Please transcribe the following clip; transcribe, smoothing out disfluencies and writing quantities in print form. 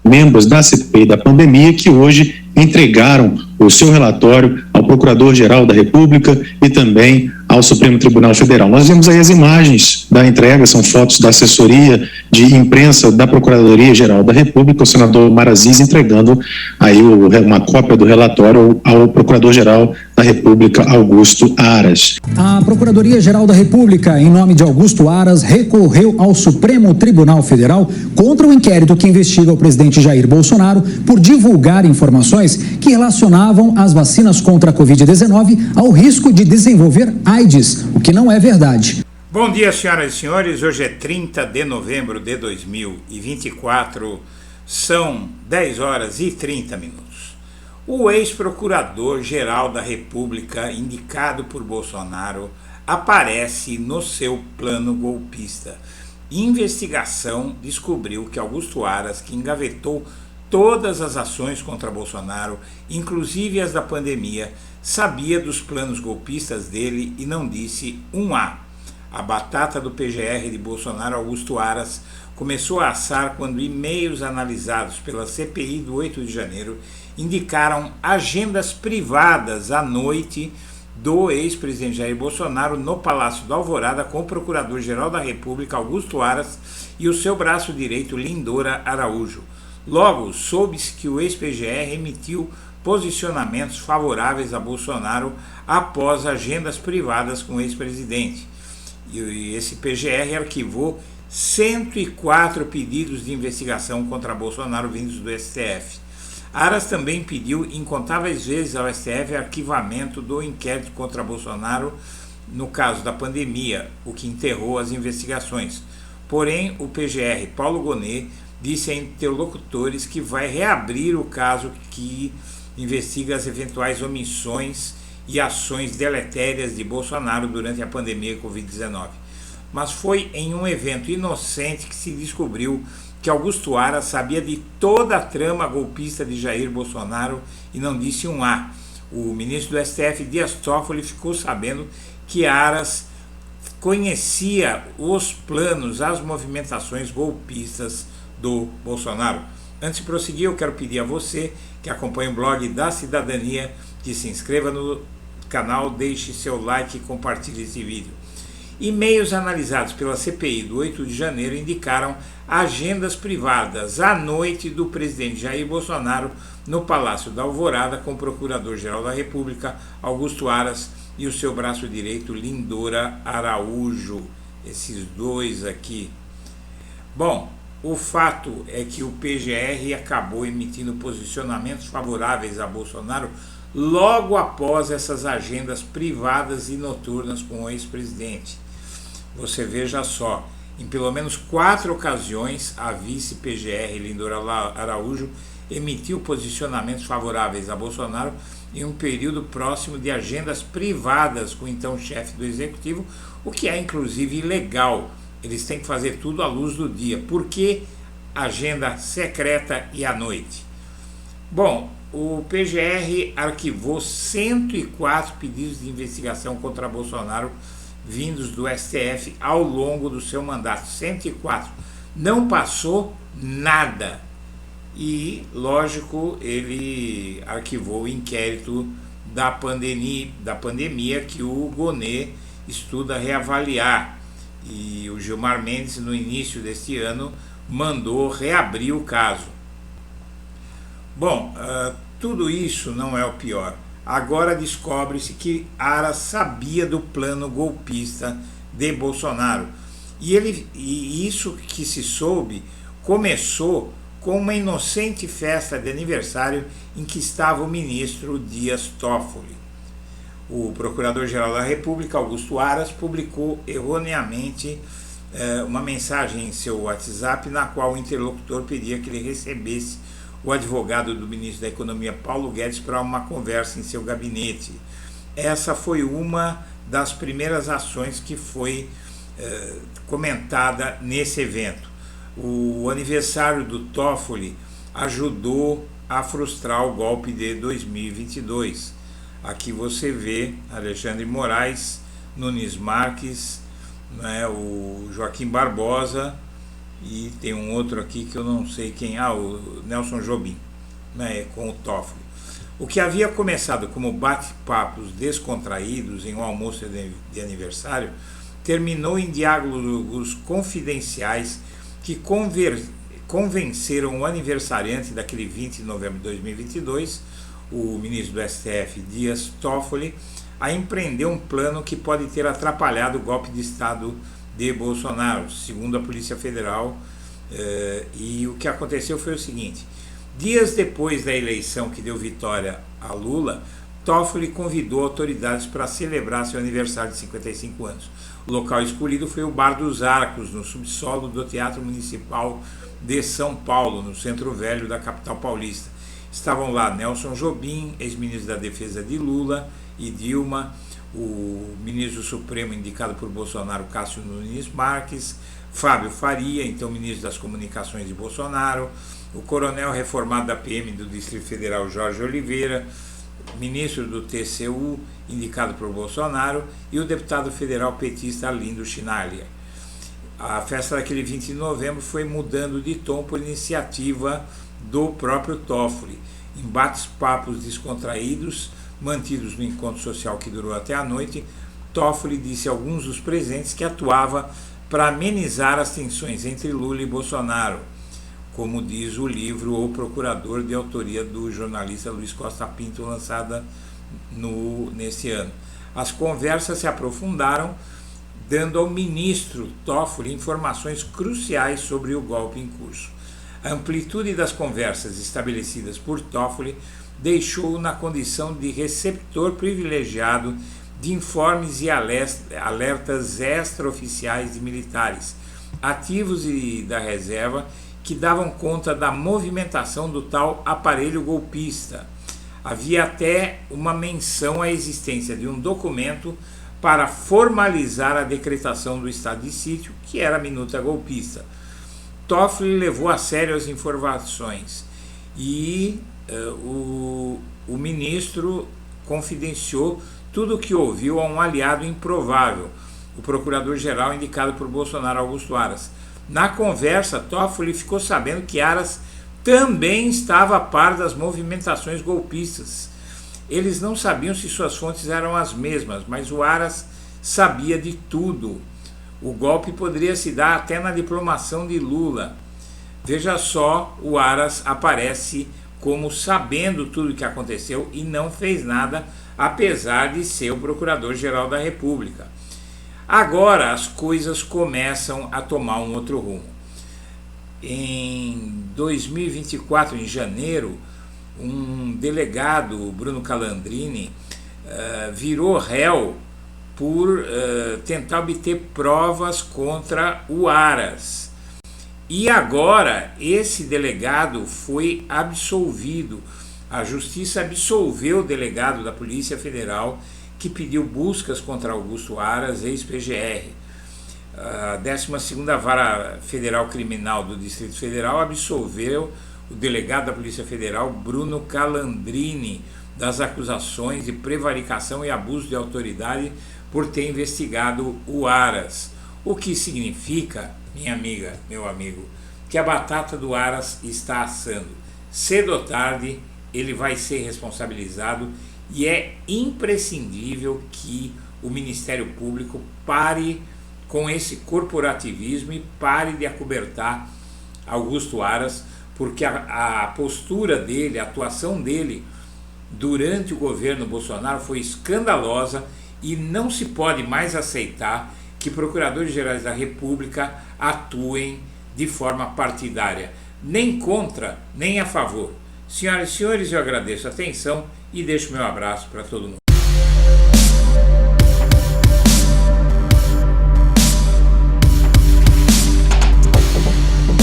membros da CPI da pandemia que hoje entregaram o seu relatório ao Procurador-Geral da República e também ao Supremo Tribunal Federal. Nós vemos aí as imagens da entrega, são fotos da assessoria de imprensa da Procuradoria-Geral da República, o senador Omar Aziz entregando aí uma cópia do relatório ao Procurador-Geral da República, Augusto Aras. A Procuradoria-Geral da República, em nome de Augusto Aras, recorreu ao Supremo Tribunal Federal contra o inquérito que investiga o presidente Jair Bolsonaro por divulgar informações que relacionavam as vacinas contra a Covid-19 ao risco de desenvolver AIDS, o que não é verdade. Bom dia, senhoras e senhores. Hoje é 30 de novembro de 2024, são 10 horas e 30 minutos. O ex-procurador-geral da República, indicado por Bolsonaro, aparece no seu plano golpista. Investigação descobriu que Augusto Aras, que engavetou todas as ações contra Bolsonaro, inclusive as da pandemia, sabia dos planos golpistas dele e não disse um A. A batata do PGR de Bolsonaro, Augusto Aras, começou a assar quando e-mails analisados pela CPI do 8 de janeiro indicaram agendas privadas à noite do ex-presidente Jair Bolsonaro no Palácio da Alvorada com o Procurador-Geral da República, Augusto Aras, e o seu braço direito, Lindora Araújo. Logo, soube-se que o ex-PGR emitiu posicionamentos favoráveis a Bolsonaro após agendas privadas com o ex-presidente. E esse PGR arquivou 104 pedidos de investigação contra Bolsonaro vindos do STF. Aras também pediu incontáveis vezes ao STF arquivamento do inquérito contra Bolsonaro no caso da pandemia, o que enterrou as investigações. Porém, o PGR Paulo Gonet disse a interlocutores que vai reabrir o caso que investiga as eventuais omissões e ações deletérias de Bolsonaro durante a pandemia Covid-19. Mas foi em um evento inocente que se descobriu que Augusto Aras sabia de toda a trama golpista de Jair Bolsonaro e não disse um A. O ministro do STF, Dias Toffoli, ficou sabendo que Aras conhecia os planos, as movimentações golpistas do Bolsonaro. Antes de prosseguir, eu quero pedir a você que acompanha o blog da Cidadania que se inscreva no canal, deixe seu like e compartilhe esse vídeo. E-mails analisados pela CPI do 8 de janeiro indicaram agendas privadas à noite do presidente Jair Bolsonaro no Palácio da Alvorada com o Procurador-Geral da República, Augusto Aras, e o seu braço direito, Lindora Araújo. Esses dois aqui. Bom, o fato é que o PGR acabou emitindo posicionamentos favoráveis a Bolsonaro logo após essas agendas privadas e noturnas com o ex-presidente. Você veja só, em pelo menos 4 ocasiões, a vice-PGR Lindora Araújo emitiu posicionamentos favoráveis a Bolsonaro em um período próximo de agendas privadas com o então chefe do Executivo, o que é inclusive ilegal. Eles têm que fazer tudo à luz do dia. Por que agenda secreta e à noite? Bom, o PGR arquivou 104 pedidos de investigação contra Bolsonaro vindos do STF ao longo do seu mandato. 104. Não passou nada. E, lógico, ele arquivou o inquérito da pandemia que o Gonet estuda reavaliar. E o Gilmar Mendes, no início deste ano, mandou reabrir o caso. Bom, tudo isso não é o pior. Agora descobre-se que Aras sabia do plano golpista de Bolsonaro. E isso que se soube começou com uma inocente festa de aniversário em que estava o ministro Dias Toffoli. O Procurador-Geral da República, Augusto Aras, publicou erroneamente uma mensagem em seu WhatsApp na qual o interlocutor pedia que ele recebesse o advogado do ministro da Economia, Paulo Guedes, para uma conversa em seu gabinete. Essa foi uma das primeiras ações que foi comentada nesse evento. O aniversário do Toffoli ajudou a frustrar o golpe de 2022. Aqui você vê Alexandre Moraes, Nunes Marques, né, o Joaquim Barbosa e tem um outro aqui que eu não sei quem, o Nelson Jobim, né, com o Toffoli. O que havia começado como bate-papos descontraídos em um almoço de aniversário terminou em diálogos confidenciais que convenceram o aniversariante daquele 20 de novembro de 2022, o ministro do STF, Dias Toffoli, a empreender um plano que pode ter atrapalhado o golpe de Estado de Bolsonaro, segundo a Polícia Federal. E o que aconteceu foi o seguinte: dias depois da eleição que deu vitória a Lula, Toffoli convidou autoridades para celebrar seu aniversário de 55 anos. O local escolhido foi o Bar dos Arcos, no subsolo do Teatro Municipal de São Paulo, no Centro Velho da capital paulista. Estavam lá Nelson Jobim, ex-ministro da Defesa de Lula e Dilma, o ministro Supremo indicado por Bolsonaro, Cássio Nunes Marques, Fábio Faria, então ministro das Comunicações de Bolsonaro, o coronel reformado da PM do Distrito Federal, Jorge Oliveira, ministro do TCU, indicado por Bolsonaro, e o deputado federal petista Arlindo Chinaglia. A festa daquele 20 de novembro foi mudando de tom por iniciativa do próprio Toffoli. Em bate-papos descontraídos, mantidos no encontro social que durou até a noite, Toffoli disse a alguns dos presentes que atuava para amenizar as tensões entre Lula e Bolsonaro, como diz o livro O Procurador, de autoria do jornalista Luiz Costa Pinto, lançada nesse ano. As conversas se aprofundaram, dando ao ministro Toffoli informações cruciais sobre o golpe em curso. A amplitude das conversas estabelecidas por Toffoli deixou-o na condição de receptor privilegiado de informes e alertas extraoficiais de militares, ativos e da reserva, que davam conta da movimentação do tal aparelho golpista. Havia até uma menção à existência de um documento para formalizar a decretação do estado de sítio, que era a minuta golpista. Toffoli levou a sério as informações e o ministro confidenciou tudo o que ouviu a um aliado improvável, o procurador-geral indicado por Bolsonaro, Augusto Aras. Na conversa, Toffoli ficou sabendo que Aras também estava a par das movimentações golpistas. Eles não sabiam se suas fontes eram as mesmas, mas o Aras sabia de tudo. O golpe poderia se dar até na diplomação de Lula. Veja só, o Aras aparece como sabendo tudo o que aconteceu e não fez nada, apesar de ser o Procurador-Geral da República. Agora as coisas começam a tomar um outro rumo. Em 2024, em janeiro, um delegado, Bruno Calandrini, virou réu por tentar obter provas contra o Aras. E agora esse delegado foi absolvido. A Justiça absolveu o delegado da Polícia Federal que pediu buscas contra Augusto Aras, ex-PGR. A 12ª Vara Federal Criminal do Distrito Federal absolveu o delegado da Polícia Federal, Bruno Calandrini, das acusações de prevaricação e abuso de autoridade por ter investigado o Aras. O que significa, minha amiga, meu amigo, que a batata do Aras está assando. Cedo ou tarde ele vai ser responsabilizado e é imprescindível que o Ministério Público pare com esse corporativismo e pare de acobertar Augusto Aras, porque a postura dele, a atuação dele durante o governo Bolsonaro foi escandalosa e não se pode mais aceitar que procuradores gerais da República atuem de forma partidária, nem contra, nem a favor. Senhoras e senhores, eu agradeço a atenção e deixo meu abraço para todo mundo.